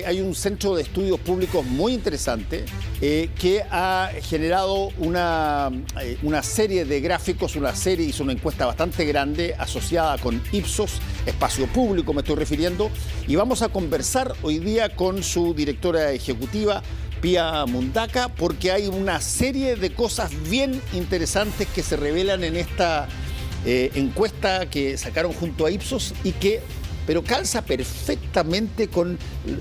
hay un centro de estudios públicos muy interesante que ha generado una serie de gráficos, hizo una encuesta bastante grande asociada con Ipsos, espacio público me estoy refiriendo, y vamos a conversar hoy día con su directora ejecutiva, Pía Mundaca, porque hay una serie de cosas bien interesantes que se revelan en esta encuesta que sacaron junto a Ipsos pero calza perfectamente con,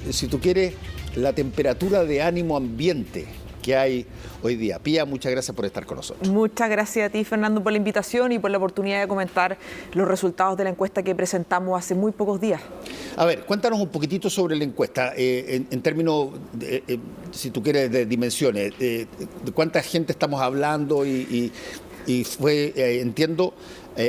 si tú quieres, la temperatura de ánimo ambiente que hay hoy día. Pía, muchas gracias por estar con nosotros. Muchas gracias a ti, Fernando, por la invitación y por la oportunidad de comentar los resultados de la encuesta que presentamos hace muy pocos días. A ver, cuéntanos un poquitito sobre la encuesta, en términos, si tú quieres, de dimensiones. De cuánta gente estamos hablando y fue, entiendo,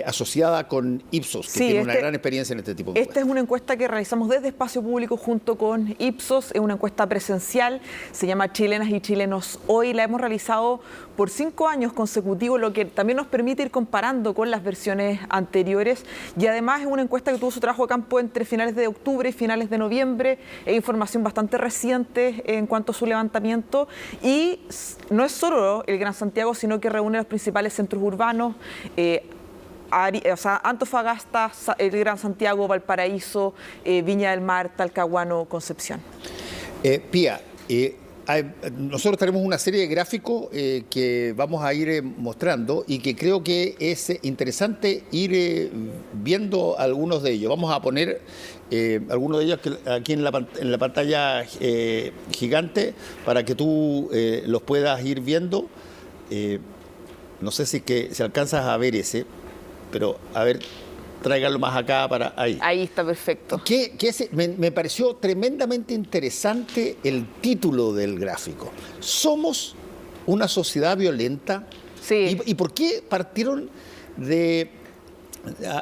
asociada con Ipsos, que tiene una gran experiencia en este tipo de encuestas. Esta es una encuesta que realizamos desde Espacio Público junto con Ipsos, es una encuesta presencial, se llama Chilenas y Chilenos Hoy, la hemos realizado por 5 años consecutivos, lo que también nos permite ir comparando con las versiones anteriores, y además es una encuesta que tuvo su trabajo de campo entre finales de octubre y finales de noviembre, es información bastante reciente en cuanto a su levantamiento, y no es solo el Gran Santiago, sino que reúne los principales centros urbanos, Antofagasta, el Gran Santiago, Valparaíso, Viña del Mar, Talcahuano, Concepción. Pía, nosotros tenemos una serie de gráficos que vamos a ir mostrando y que creo que es interesante ir viendo algunos de ellos. Vamos a poner algunos de ellos aquí en la pantalla gigante para que tú los puedas ir viendo. No sé si alcanzas a ver ese. Pero, a ver, tráigalo más acá para ahí. Ahí está perfecto. Me pareció tremendamente interesante el título del gráfico. ¿Somos una sociedad violenta? Sí. ¿Y por qué partieron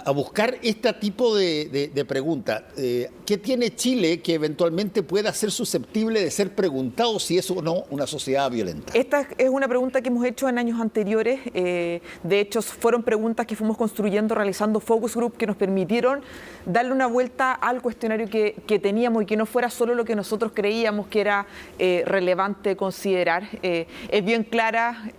a buscar este tipo de preguntas? ¿Qué tiene Chile que eventualmente pueda ser susceptible de ser preguntado si es o no una sociedad violenta? Esta es una pregunta que hemos hecho en años anteriores. De hecho, fueron preguntas que fuimos construyendo, realizando focus group, que nos permitieron darle una vuelta al cuestionario que teníamos y que no fuera solo lo que nosotros creíamos que era relevante considerar. Es bien clara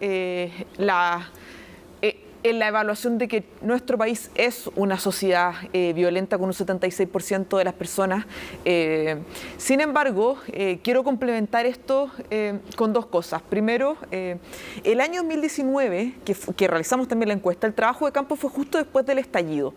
en la evaluación de que nuestro país es una sociedad violenta con un 76% de las personas. Sin embargo, quiero complementar esto con dos cosas. Primero, el año 2019, que realizamos también la encuesta, el trabajo de campo fue justo después del estallido.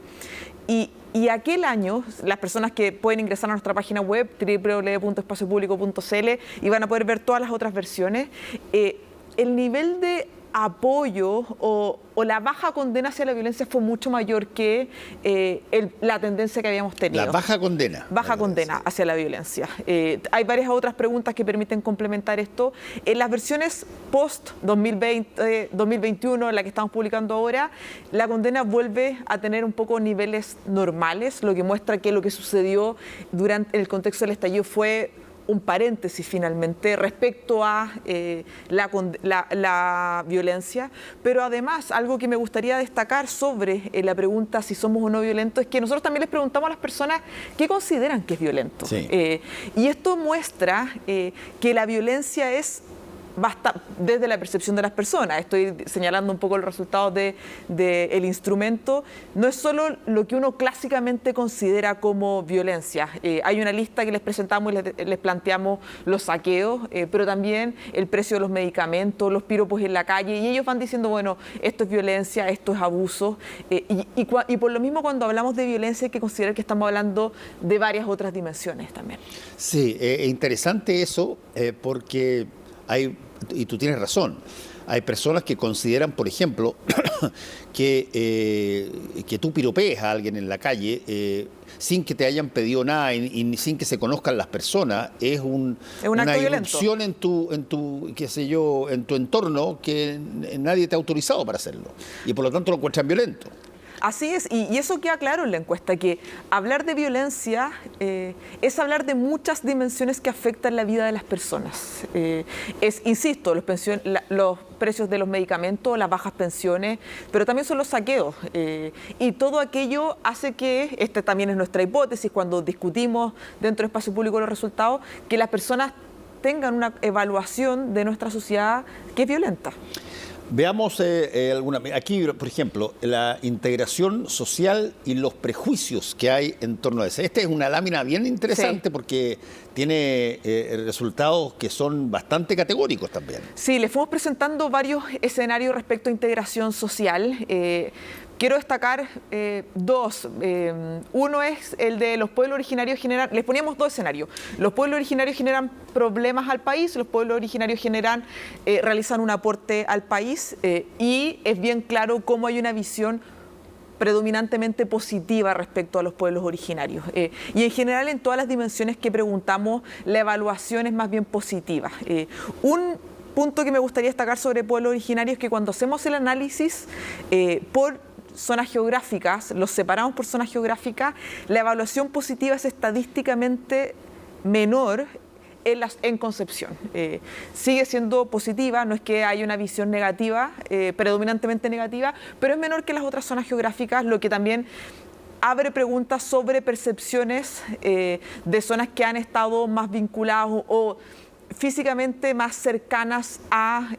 Y aquel año, las personas que pueden ingresar a nuestra página web, www.espaciopublico.cl, y van a poder ver todas las otras versiones, el nivel de apoyo o la baja condena hacia la violencia fue mucho mayor que la tendencia que habíamos tenido. La baja condena. Baja condena hacia la violencia. Hay varias otras preguntas que permiten complementar esto. En las versiones post-2020, 2021, la que estamos publicando ahora, la condena vuelve a tener un poco niveles normales, lo que muestra que lo que sucedió durante el contexto del estallido fue un paréntesis finalmente respecto a la violencia, pero además algo que me gustaría destacar sobre la pregunta si somos o no violentos es que nosotros también les preguntamos a las personas qué consideran que es violento. Sí. Y esto muestra que la violencia es desde la percepción de las personas. Estoy señalando un poco los resultados del instrumento. No es solo lo que uno clásicamente considera como violencia. Hay una lista que les presentamos y les planteamos los saqueos, pero también el precio de los medicamentos, los piropos en la calle, y ellos van diciendo, bueno, esto es violencia, esto es abuso. Y por lo mismo, cuando hablamos de violencia hay que considerar que estamos hablando de varias otras dimensiones también. Sí, es interesante eso, porque y tú tienes razón, hay personas que consideran, por ejemplo, que tú piropees a alguien en la calle sin que te hayan pedido nada y sin que se conozcan las personas, es una irrupción en tu qué sé yo, en tu entorno que nadie te ha autorizado para hacerlo y por lo tanto lo encuentran violento. Así es, y eso queda claro en la encuesta, que hablar de violencia es hablar de muchas dimensiones que afectan la vida de las personas. Insisto, los precios de los medicamentos, las bajas pensiones, pero también son los saqueos. Y todo aquello hace que, esta también es nuestra hipótesis cuando discutimos dentro del espacio público los resultados, que las personas tengan una evaluación de nuestra sociedad que es violenta. Veamos aquí, por ejemplo, la integración social y los prejuicios que hay en torno a eso. Esta es una lámina bien interesante porque tiene resultados que son bastante categóricos también. Sí, les fuimos presentando varios escenarios respecto a integración social. Quiero destacar dos. Uno es el de los pueblos originarios generan. Les poníamos dos escenarios. Los pueblos originarios generan problemas al país, los pueblos originarios realizan un aporte al país y es bien claro cómo hay una visión predominantemente positiva respecto a los pueblos originarios. Y en general en todas las dimensiones que preguntamos, la evaluación es más bien positiva. Un punto que me gustaría destacar sobre pueblos originarios es que cuando hacemos el análisis por zonas geográficas, los separamos por zonas geográficas, la evaluación positiva es estadísticamente menor en Concepción. Sigue siendo positiva, no es que haya una visión negativa, predominantemente negativa, pero es menor que las otras zonas geográficas, lo que también abre preguntas sobre percepciones de zonas que han estado más vinculadas o físicamente más cercanas a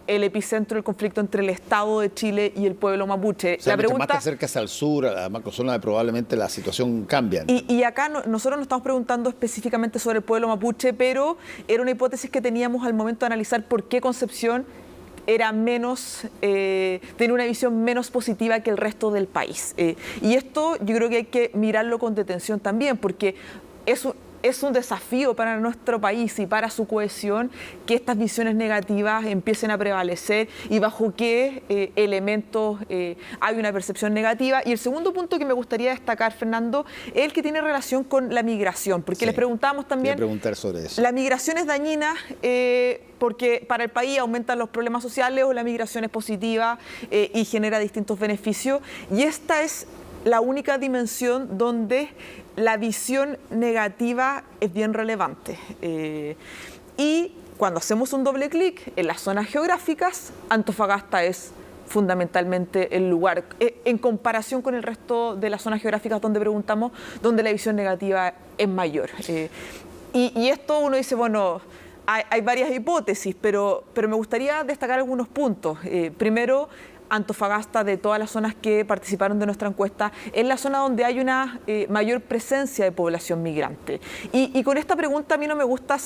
el epicentro del conflicto entre el Estado de Chile y el pueblo mapuche. O sea, más te acercas al sur, a la macrozona, probablemente la situación cambia. Y acá nosotros nos estamos preguntando específicamente sobre el pueblo mapuche, pero era una hipótesis que teníamos al momento de analizar por qué Concepción era tenía una visión menos positiva que el resto del país. Y esto yo creo que hay que mirarlo con detención también, porque es un desafío para nuestro país y para su cohesión que estas visiones negativas empiecen a prevalecer y bajo qué elementos hay una percepción negativa. Y el segundo punto que me gustaría destacar, Fernando, es el que tiene relación con la migración, porque les preguntamos también, preguntar sobre eso. ¿La migración es dañina porque para el país aumentan los problemas sociales o la migración es positiva y genera distintos beneficios? Y esta es la única dimensión donde la visión negativa es bien relevante. Y cuando hacemos un doble clic en las zonas geográficas, Antofagasta es fundamentalmente el lugar, en comparación con el resto de las zonas geográficas donde preguntamos, donde la visión negativa es mayor. Y esto uno dice, bueno, hay varias hipótesis, pero me gustaría destacar algunos puntos. Primero, Antofagasta, de todas las zonas que participaron de nuestra encuesta, es la zona donde hay una mayor presencia de población migrante. Y con esta pregunta a mí no me gusta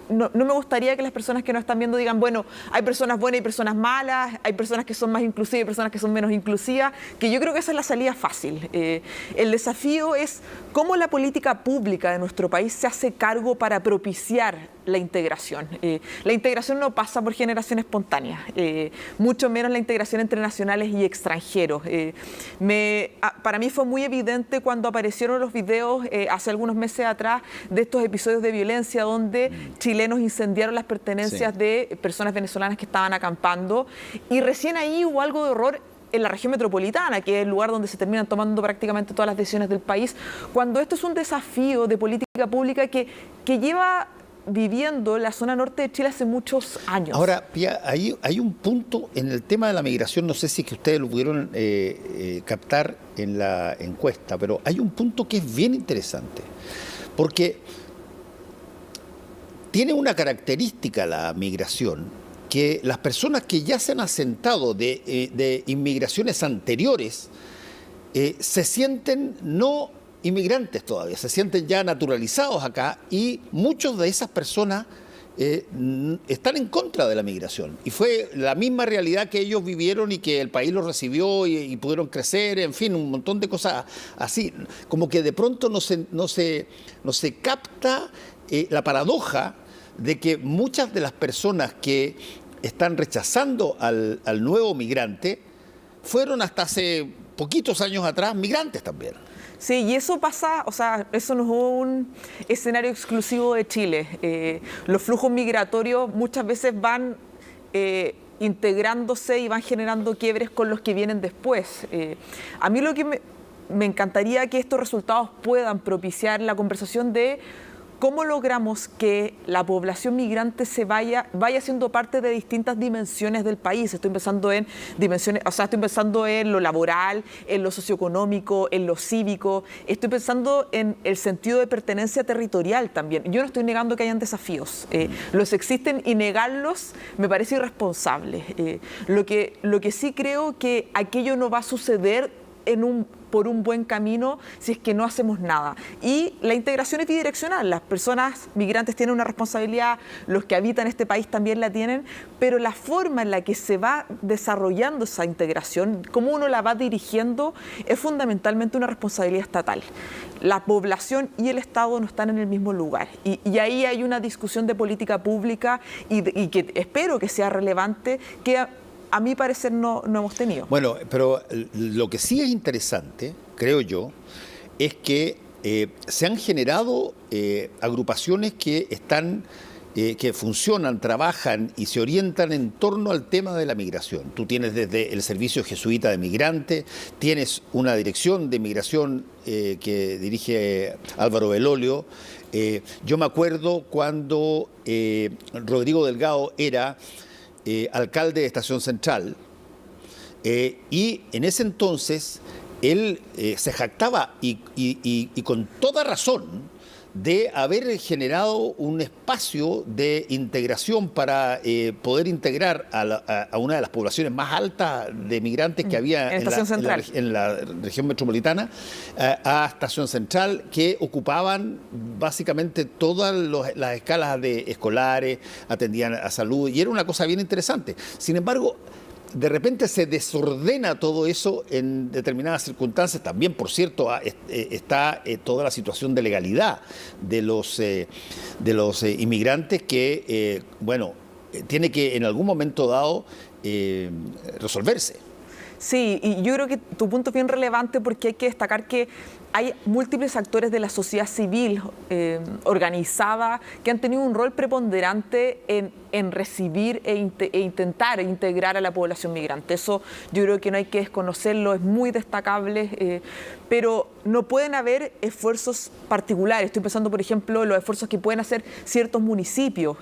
no me gustaría que las personas que nos están viendo digan, bueno, hay personas buenas y personas malas, hay personas que son más inclusivas y personas que son menos inclusivas, que yo creo que esa es la salida fácil. El desafío es cómo la política pública de nuestro país se hace cargo para propiciar la integración. La integración no pasa por generación espontánea, mucho menos la integración entre nacionales y extranjeros. Para mí fue muy evidente cuando aparecieron los videos hace algunos meses atrás de estos episodios de violencia donde chilenos incendiaron las pertenencias de personas venezolanas que estaban acampando, y recién ahí hubo algo de horror en la región metropolitana, que es el lugar donde se terminan tomando prácticamente todas las decisiones del país, cuando esto es un desafío de política pública que lleva viviendo la zona norte de Chile hace muchos años. Ahora, Pía, hay un punto en el tema de la migración, no sé si es que ustedes lo pudieron captar en la encuesta, pero hay un punto que es bien interesante, porque tiene una característica la migración, que las personas que ya se han asentado de inmigraciones anteriores se sienten no inmigrantes todavía, se sienten ya naturalizados acá, y muchas de esas personas están en contra de la migración. Y fue la misma realidad que ellos vivieron y que el país los recibió y pudieron crecer, en fin, un montón de cosas así. Como que de pronto no se capta la paradoja de que muchas de las personas que están rechazando al nuevo migrante fueron hasta hace poquitos años atrás migrantes también. Sí, y eso pasa, o sea, eso no es un escenario exclusivo de Chile. Los flujos migratorios muchas veces van integrándose y van generando quiebres con los que vienen después. A mí lo que me encantaría que estos resultados puedan propiciar la conversación de cómo logramos que la población migrante vaya siendo parte de distintas dimensiones del país. Estoy pensando en dimensiones, estoy pensando en lo laboral, en lo socioeconómico, en lo cívico. Estoy pensando en el sentido de pertenencia territorial también. Yo no estoy negando que hayan desafíos. Los existen y negarlos me parece irresponsable. Lo que sí creo que aquello no va a suceder por un buen camino si es que no hacemos nada. Y la integración es bidireccional. Las personas migrantes tienen una responsabilidad, los que habitan este país también la tienen, pero la forma en la que se va desarrollando esa integración, cómo uno la va dirigiendo, es fundamentalmente una responsabilidad estatal. La población y el Estado no están en el mismo lugar. Y ahí hay una discusión de política pública y que espero que sea relevante, que a mi parecer no hemos tenido. Bueno, pero lo que sí es interesante, creo yo, es que se han generado agrupaciones que funcionan, trabajan y se orientan en torno al tema de la migración. Tú tienes desde el Servicio Jesuita de Migrantes, tienes una dirección de migración que dirige Álvaro Belolio. Yo me acuerdo cuando Rodrigo Delgado era alcalde de Estación Central, y en ese entonces él se jactaba y con toda razón de haber generado un espacio de integración para poder integrar a una de las poblaciones más altas de migrantes que había en la región metropolitana, a Estación Central, que ocupaban básicamente todas las escalas de escolares, atendían a salud, y era una cosa bien interesante. Sin embargo, de repente se desordena todo eso en determinadas circunstancias. También, por cierto, está toda la situación de legalidad de los inmigrantes que, tiene que en algún momento dado resolverse. Sí, y yo creo que tu punto es bien relevante porque hay que destacar que hay múltiples actores de la sociedad civil organizada que han tenido un rol preponderante en recibir e intentar integrar a la población migrante. Eso yo creo que no hay que desconocerlo, es muy destacable, pero no pueden haber esfuerzos particulares. Estoy pensando, por ejemplo, en los esfuerzos que pueden hacer ciertos municipios,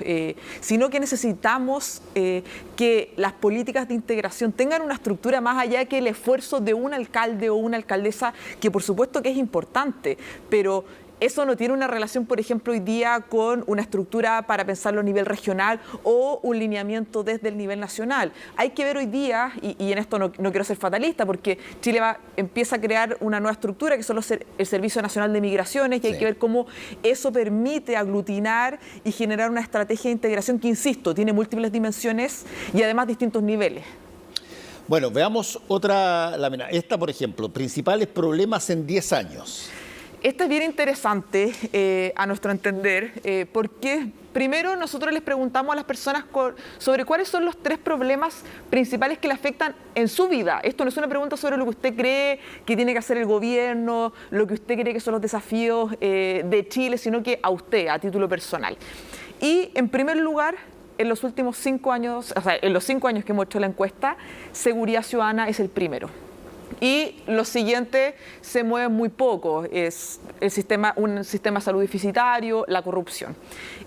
sino que necesitamos que las políticas de integración tengan una estructura más allá que el esfuerzo de un alcalde o una alcaldesa, que por supuesto que es importante, pero eso no tiene una relación, por ejemplo, hoy día con una estructura para pensarlo a nivel regional o un lineamiento desde el nivel nacional. Hay que ver hoy día, y en esto no quiero ser fatalista, porque Chile empieza a crear una nueva estructura que son el Servicio Nacional de Migraciones, y hay que ver cómo eso permite aglutinar y generar una estrategia de integración que, insisto, tiene múltiples dimensiones y además distintos niveles. Bueno, veamos otra lámina. Esta, por ejemplo, principales problemas en 10 años. Esta es bien interesante a nuestro entender, porque primero nosotros les preguntamos a las personas sobre cuáles son los 3 problemas principales que le afectan en su vida. Esto no es una pregunta sobre lo que usted cree que tiene que hacer el gobierno, lo que usted cree que son los desafíos de Chile, sino que a usted, a título personal. Y en primer lugar, en los últimos 5 años, en los 5 años que hemos hecho la encuesta, seguridad ciudadana es el primero. Y los siguientes se mueven muy poco, es un sistema de salud deficitario, la corrupción.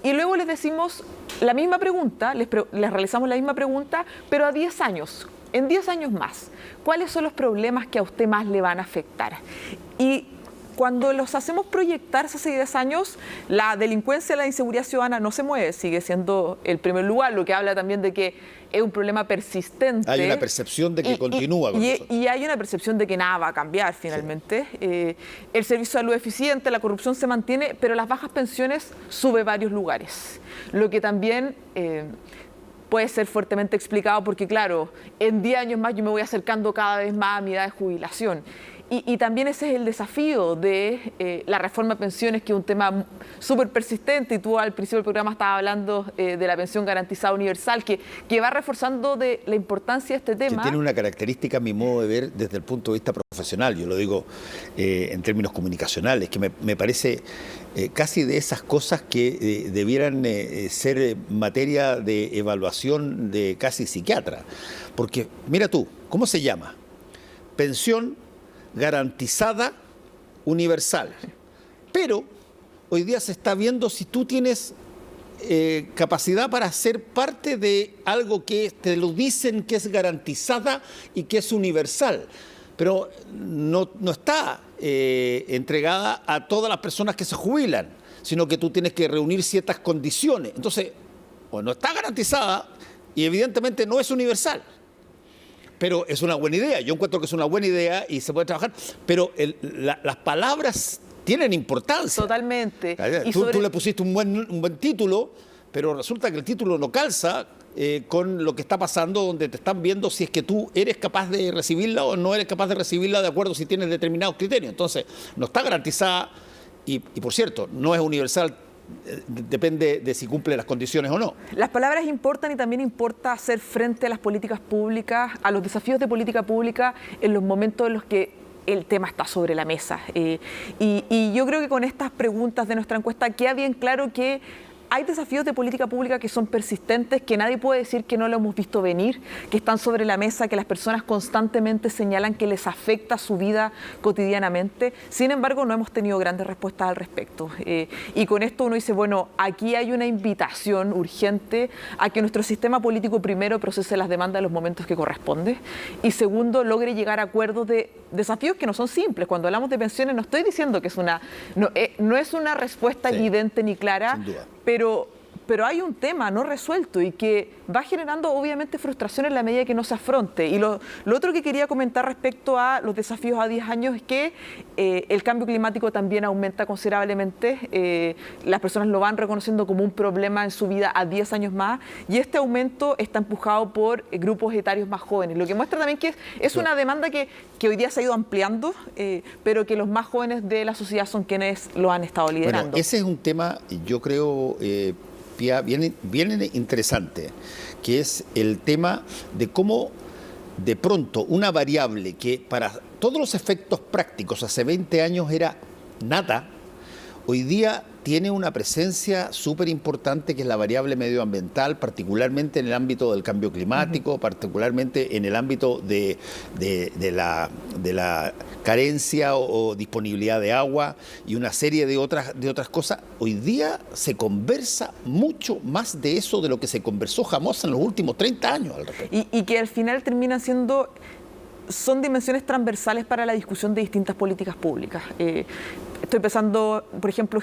Y luego les decimos la misma pregunta, les realizamos la misma pregunta, pero a 10 años, en 10 años más. ¿Cuáles son los problemas que a usted más le van a afectar? Y cuando los hacemos proyectarse hace 10 años, la delincuencia y la inseguridad ciudadana no se mueve, sigue siendo el primer lugar, lo que habla también de que es un problema persistente. Hay una percepción de que continúa con eso. Y hay una percepción de que nada va a cambiar finalmente. Sí. El servicio de salud eficiente, la corrupción se mantiene, pero las bajas pensiones sube varios lugares. Lo que también puede ser fuertemente explicado porque, claro, en 10 años más yo me voy acercando cada vez más a mi edad de jubilación. Y también ese es el desafío de la reforma de pensiones, que es un tema súper persistente, y tú al principio del programa estabas hablando de la pensión garantizada universal, que va reforzando de la importancia de este tema. Que tiene una característica, a mi modo de ver, desde el punto de vista profesional, yo lo digo en términos comunicacionales, que me parece casi de esas cosas que debieran ser materia de evaluación de casi psiquiatra. Porque, mira tú, ¿cómo se llama? Pensión garantizada universal. Pero hoy día se está viendo si tú tienes capacidad para ser parte de algo que te lo dicen que es garantizada y que es universal. Pero no está entregada a todas las personas que se jubilan, sino que tú tienes que reunir ciertas condiciones. Entonces, o no está garantizada y evidentemente no es universal. Pero es una buena idea, yo encuentro que es una buena idea y se puede trabajar, pero las palabras tienen importancia. Totalmente. Tú le pusiste un buen título, pero resulta que el título no calza con lo que está pasando, donde te están viendo si es que tú eres capaz de recibirla o no eres capaz de recibirla de acuerdo si tienes determinados criterios. Entonces, no está garantizada y por cierto, no es universal. Depende de si cumple las condiciones o no. Las palabras importan, y también importa hacer frente a las políticas públicas, a los desafíos de política pública en los momentos en los que el tema está sobre la mesa. Y yo creo que con estas preguntas de nuestra encuesta queda bien claro que hay desafíos de política pública que son persistentes, que nadie puede decir que no lo hemos visto venir, que están sobre la mesa, que las personas constantemente señalan que les afecta su vida cotidianamente. Sin embargo, no hemos tenido grandes respuestas al respecto. Y con esto uno dice, bueno, aquí hay una invitación urgente a que nuestro sistema político, primero, procese las demandas en los momentos que corresponde, y segundo, logre llegar a acuerdos de desafíos que no son simples. Cuando hablamos de pensiones, no estoy diciendo que no es una respuesta evidente ni clara, sin duda. Pero hay un tema no resuelto y que va generando obviamente frustración en la medida que no se afronte. Y lo otro que quería comentar respecto a los desafíos a 10 años es que el cambio climático también aumenta considerablemente. Las personas lo van reconociendo como un problema en su vida a 10 años más, y este aumento está empujado por grupos etarios más jóvenes, lo que muestra también que es una demanda que hoy día se ha ido ampliando, pero que los más jóvenes de la sociedad son quienes lo han estado liderando. Bueno, ese es un tema, yo creo, Pía, bien interesante, que es el tema de cómo de pronto una variable que para todos los efectos prácticos hace 20 años era nada, hoy día tiene una presencia súper importante, que es la variable medioambiental, particularmente en el ámbito del cambio climático, particularmente en el ámbito de la carencia o disponibilidad de agua y una serie de otras cosas. Hoy día se conversa mucho más de eso de lo que se conversó jamás en los últimos 30 años al respecto. Y que al final terminan siendo... son dimensiones transversales para la discusión de distintas políticas públicas. Estoy pensando, por ejemplo,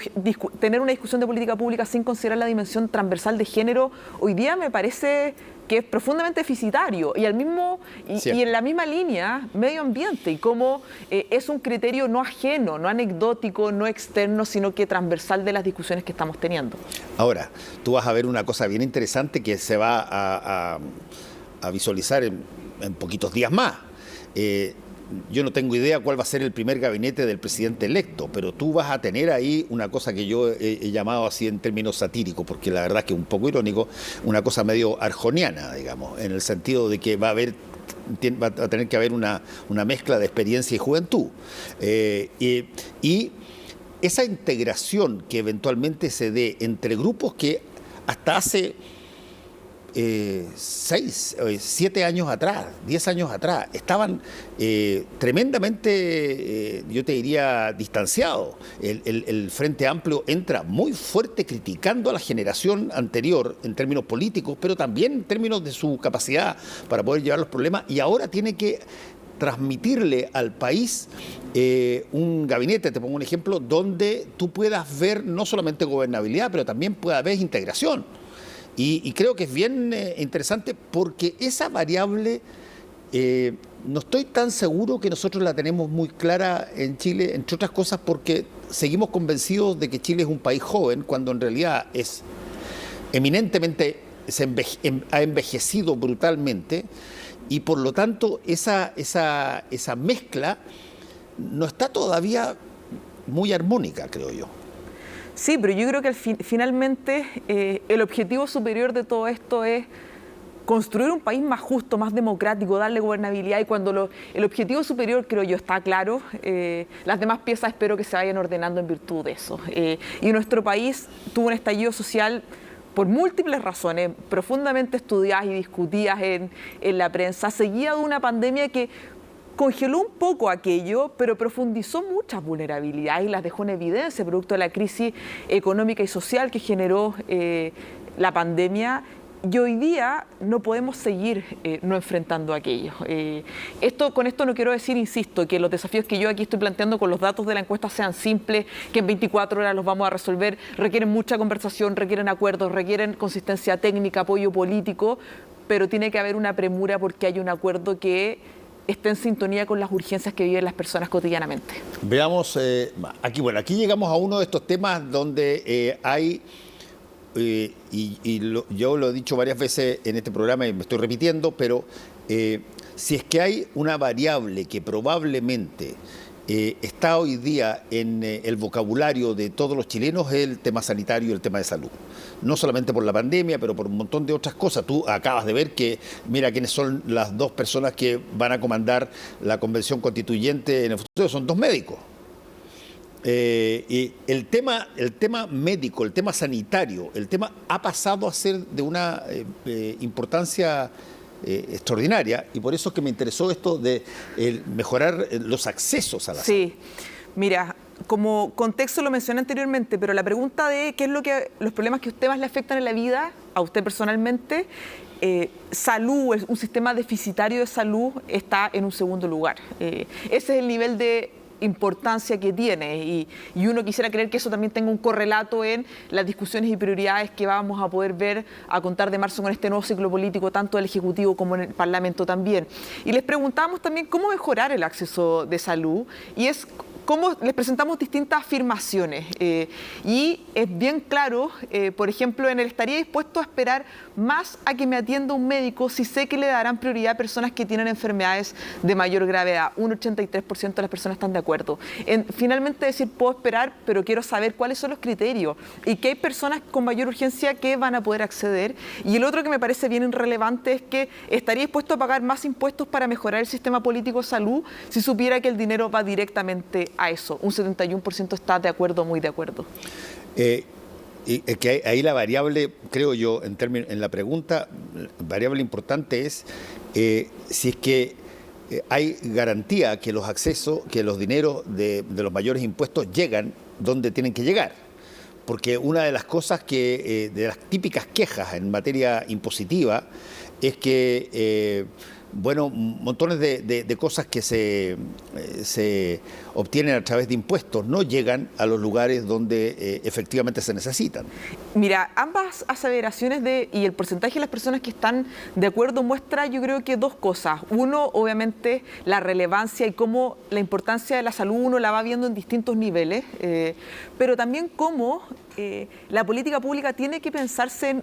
tener una discusión de política pública sin considerar la dimensión transversal de género, hoy día me parece que es profundamente deficitario. Y en la misma línea, medio ambiente, y cómo es un criterio no ajeno, no anecdótico, no externo, sino que transversal de las discusiones que estamos teniendo. Ahora, tú vas a ver una cosa bien interesante que se va a visualizar en poquitos días más. Yo no tengo idea cuál va a ser el primer gabinete del presidente electo, pero tú vas a tener ahí una cosa que yo he llamado así en términos satíricos, porque la verdad es que es un poco irónico, una cosa medio arjoniana, digamos, en el sentido de que va a tener que haber una mezcla de experiencia y juventud. Y esa integración que eventualmente se dé entre grupos que hasta hace 6, 7 años atrás, 10 años atrás, estaban tremendamente, yo te diría, distanciados. El Frente Amplio entra muy fuerte criticando a la generación anterior en términos políticos, pero también en términos de su capacidad para poder llevar los problemas, y ahora tiene que transmitirle al país un gabinete, te pongo un ejemplo, donde tú puedas ver no solamente gobernabilidad, pero también pueda haber integración. Y creo que es bien interesante, porque esa variable no estoy tan seguro que nosotros la tenemos muy clara en Chile, entre otras cosas porque seguimos convencidos de que Chile es un país joven, cuando en realidad es eminentemente, ha envejecido brutalmente, y por lo tanto esa mezcla no está todavía muy armónica, creo yo. Sí, pero yo creo que finalmente el objetivo superior de todo esto es construir un país más justo, más democrático, darle gobernabilidad, y cuando el objetivo superior, creo yo, está claro, las demás piezas espero que se vayan ordenando en virtud de eso. Y nuestro país tuvo un estallido social por múltiples razones, profundamente estudiadas y discutidas en la prensa, seguida de una pandemia que congeló un poco aquello, pero profundizó muchas vulnerabilidades y las dejó en evidencia, producto de la crisis económica y social que generó la pandemia. Y hoy día no podemos seguir no enfrentando aquello. Con esto no quiero decir, insisto, que los desafíos que yo aquí estoy planteando con los datos de la encuesta sean simples, que en 24 horas los vamos a resolver. Requieren mucha conversación, requieren acuerdos, requieren consistencia técnica, apoyo político, pero tiene que haber una premura porque hay un acuerdo que esté en sintonía con las urgencias que viven las personas cotidianamente. Veamos, aquí llegamos a uno de estos temas donde hay... yo lo he dicho varias veces en este programa y me estoy repitiendo, pero si es que hay una variable que probablemente está hoy día en el vocabulario de todos los chilenos, es el tema sanitario y el tema de salud. No solamente por la pandemia, pero por un montón de otras cosas. Tú acabas de ver que, mira quiénes son las dos personas que van a comandar la convención constituyente en el futuro, son dos médicos. Y el tema médico, el tema sanitario, el tema ha pasado a ser de una importancia extraordinaria, y por eso es que me interesó esto de mejorar los accesos a la salud. Sí, mira, como contexto lo mencioné anteriormente, pero la pregunta de qué es los problemas que a usted más le afectan en la vida, a usted personalmente, salud, un sistema deficitario de salud está en un segundo lugar. Ese es el nivel de importancia que tiene, y uno quisiera creer que eso también tenga un correlato en las discusiones y prioridades que vamos a poder ver a contar de marzo con este nuevo ciclo político, tanto del Ejecutivo como en el Parlamento también. Y les preguntamos también cómo mejorar el acceso de salud, y cómo les presentamos distintas afirmaciones. Y es bien claro, por ejemplo, estaría dispuesto a esperar más a que me atienda un médico si sé que le darán prioridad a personas que tienen enfermedades de mayor gravedad. Un 83% de las personas están de acuerdo. Finalmente decir, puedo esperar, pero quiero saber cuáles son los criterios y que hay personas con mayor urgencia que van a poder acceder. Y el otro que me parece bien relevante es que estaría dispuesto a pagar más impuestos para mejorar el sistema político de salud si supiera que el dinero va directamente a eso. Un 71% está de acuerdo, muy de acuerdo. Y que ahí la variable, creo yo, en la pregunta, variable importante es si es que hay garantía que los accesos, que los dineros de los mayores impuestos llegan donde tienen que llegar. Porque una de las cosas de las típicas quejas en materia impositiva es que montones de cosas que se obtienen a través de impuestos no llegan a los lugares donde efectivamente se necesitan. Mira, ambas aseveraciones y el porcentaje de las personas que están de acuerdo muestra, yo creo que dos cosas. Uno, obviamente, la relevancia y cómo la importancia de la salud uno la va viendo en distintos niveles, pero también cómo la política pública tiene que pensarse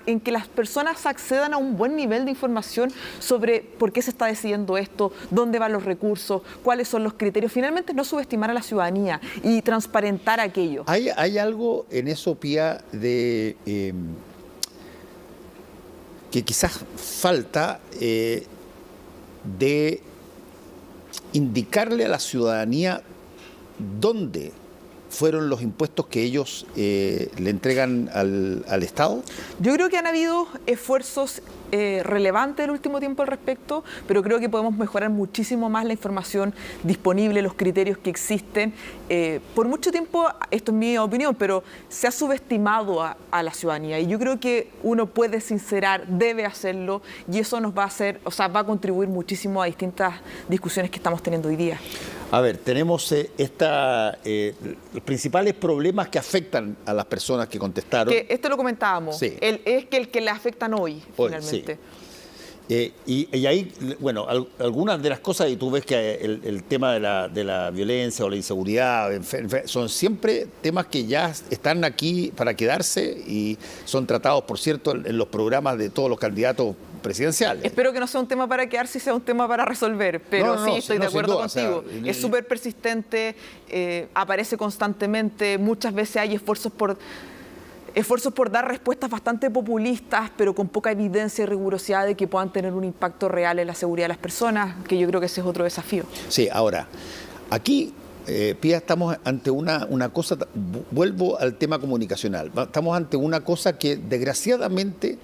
en que las personas accedan a un buen nivel de información sobre por qué se está decidiendo esto, dónde van los recursos, cuáles son los criterios. Finalmente, no subestimar a la ciudadanía y transparentar aquello. ¿Hay algo en eso, Pía, de que quizás falta de indicarle a la ciudadanía dónde fueron los impuestos que ellos le entregan al Estado? Yo creo que han habido esfuerzos relevantes el último tiempo al respecto, pero creo que podemos mejorar muchísimo más la información disponible, los criterios que existen. Por mucho tiempo, esto es mi opinión, pero se ha subestimado a la ciudadanía, y yo creo que uno puede sincerar, debe hacerlo, y eso nos va a hacer, va a contribuir muchísimo a distintas discusiones que estamos teniendo hoy día. A ver, tenemos los principales problemas que afectan a las personas que contestaron. Que esto lo comentábamos, sí. es que el que le afectan hoy, finalmente. Sí. Y ahí, bueno, algunas de las cosas, y tú ves que el tema de la violencia o la inseguridad, son siempre temas que ya están aquí para quedarse y son tratados, por cierto, en los programas de todos los candidatos presidenciales. Espero que no sea un tema para quedarse y sea un tema para resolver, pero sí, estoy de acuerdo contigo. O sea, es súper persistente, aparece constantemente, muchas veces hay esfuerzos por dar respuestas bastante populistas, pero con poca evidencia y rigurosidad de que puedan tener un impacto real en la seguridad de las personas, que yo creo que ese es otro desafío. Sí, ahora, aquí, Pía, estamos ante una cosa, vuelvo al tema comunicacional, estamos ante una cosa que desgraciadamente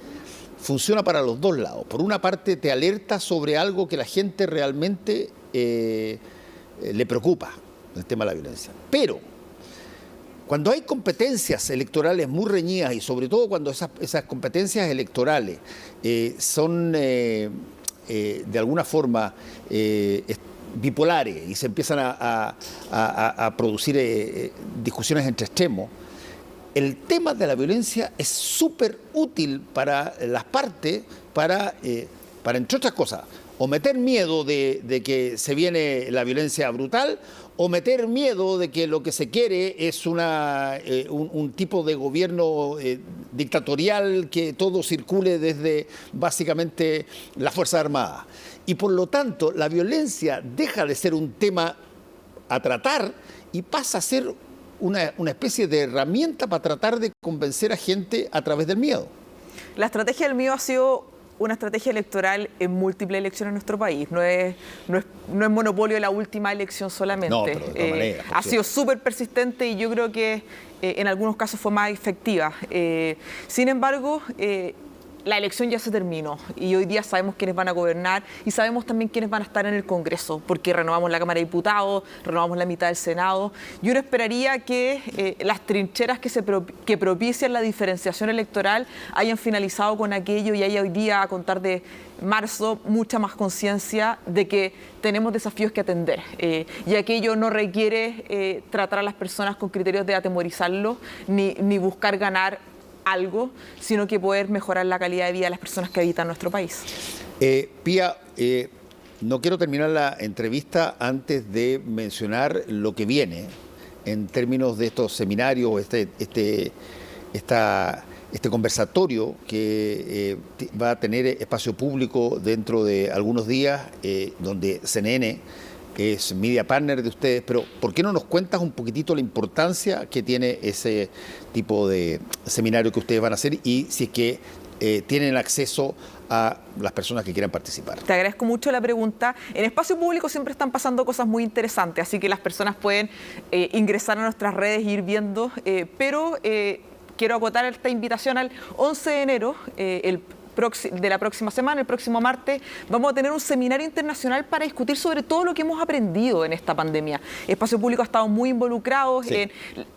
funciona para los dos lados. Por una parte, te alerta sobre algo que la gente realmente le preocupa, el tema de la violencia. Pero cuando hay competencias electorales muy reñidas y sobre todo cuando esas competencias electorales son de alguna forma bipolares y se empiezan a producir discusiones entre extremos, el tema de la violencia es súper útil para las partes para, entre otras cosas, o meter miedo de que se viene la violencia brutal, o meter miedo de que lo que se quiere es un tipo de gobierno dictatorial, que todo circule desde básicamente las Fuerzas Armadas. Y por lo tanto, la violencia deja de ser un tema a tratar y pasa a ser una especie de herramienta para tratar de convencer a gente a través del miedo. La estrategia del miedo ha sido una estrategia electoral en múltiples elecciones en nuestro país. No es monopolio de la última elección solamente. No, pero de todas maneras, ha sido súper persistente y yo creo que en algunos casos fue más efectiva. Sin embargo, la elección ya se terminó y hoy día sabemos quiénes van a gobernar y sabemos también quiénes van a estar en el Congreso, porque renovamos la Cámara de Diputados, renovamos la mitad del Senado. Yo no esperaría que las trincheras que propician la diferenciación electoral hayan finalizado con aquello y haya hoy día, a contar de marzo, mucha más conciencia de que tenemos desafíos que atender y aquello no requiere tratar a las personas con criterios de atemorizarlos ni buscar ganar algo, sino que poder mejorar la calidad de vida de las personas que habitan nuestro país. Pía, no quiero terminar la entrevista antes de mencionar lo que viene en términos de estos seminarios, este conversatorio que va a tener espacio público dentro de algunos días, donde CNN es media partner de ustedes, pero ¿por qué no nos cuentas un poquitito la importancia que tiene ese tipo de seminario que ustedes van a hacer y si es que tienen acceso a las personas que quieran participar? Te agradezco mucho la pregunta. En espacio público siempre están pasando cosas muy interesantes, así que las personas pueden ingresar a nuestras redes e ir viendo, pero quiero acotar esta invitación al 11 de enero, de la próxima semana, el próximo martes, vamos a tener un seminario internacional para discutir sobre todo lo que hemos aprendido en esta pandemia. Espacio Público ha estado muy involucrado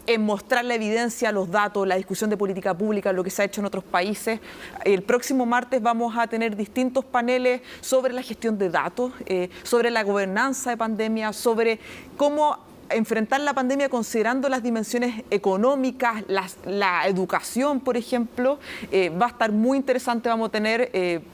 en mostrar la evidencia, los datos, la discusión de política pública, lo que se ha hecho en otros países. El próximo martes vamos a tener distintos paneles sobre la gestión de datos, sobre la gobernanza de pandemia, sobre cómo enfrentar la pandemia considerando las dimensiones económicas, la educación, por ejemplo. Va a estar muy interesante, vamos a tener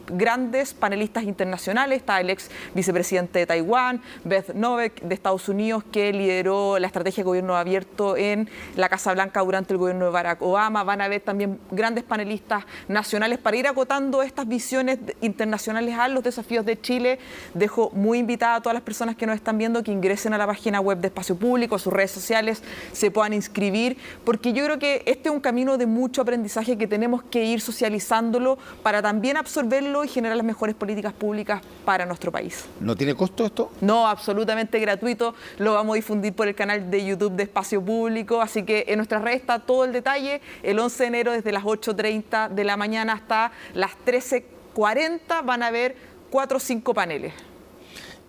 grandes panelistas internacionales. Está el ex vicepresidente de Taiwán, Beth Novak, de Estados Unidos, que lideró la estrategia de gobierno abierto en la Casa Blanca durante el gobierno de Barack Obama. Van a haber también grandes panelistas nacionales para ir acotando estas visiones internacionales a los desafíos de Chile. Dejo muy invitada a todas las personas que nos están viendo que ingresen a la página web de Espacio Público, a sus redes sociales, se puedan inscribir, porque yo creo que este es un camino de mucho aprendizaje que tenemos que ir socializándolo para también absorberlo y generar las mejores políticas públicas para nuestro país. ¿No tiene costo esto? No, absolutamente gratuito. Lo vamos a difundir por el canal de YouTube de Espacio Público, así que en nuestras redes está todo el detalle. El 11 de enero desde las 8:30 de la mañana hasta las 13:40 van a haber 4 o 5 paneles.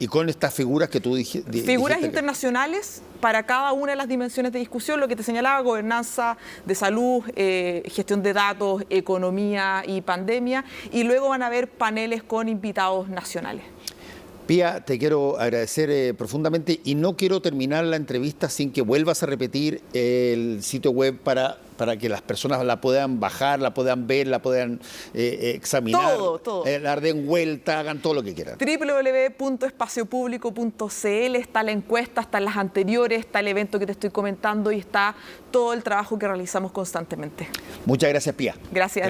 Y con estas figuras que tú dijiste... Figuras internacionales para cada una de las dimensiones de discusión, lo que te señalaba, gobernanza de salud, gestión de datos, economía y pandemia, y luego van a haber paneles con invitados nacionales. Pía, te quiero agradecer profundamente y no quiero terminar la entrevista sin que vuelvas a repetir el sitio web para para que las personas la puedan bajar, la puedan ver, la puedan examinar, todo. dar den vuelta, hagan todo lo que quieran. www.espaciopublico.cl, está la encuesta, están las anteriores, está el evento que te estoy comentando y está todo el trabajo que realizamos constantemente. Muchas gracias, Pía. Gracias.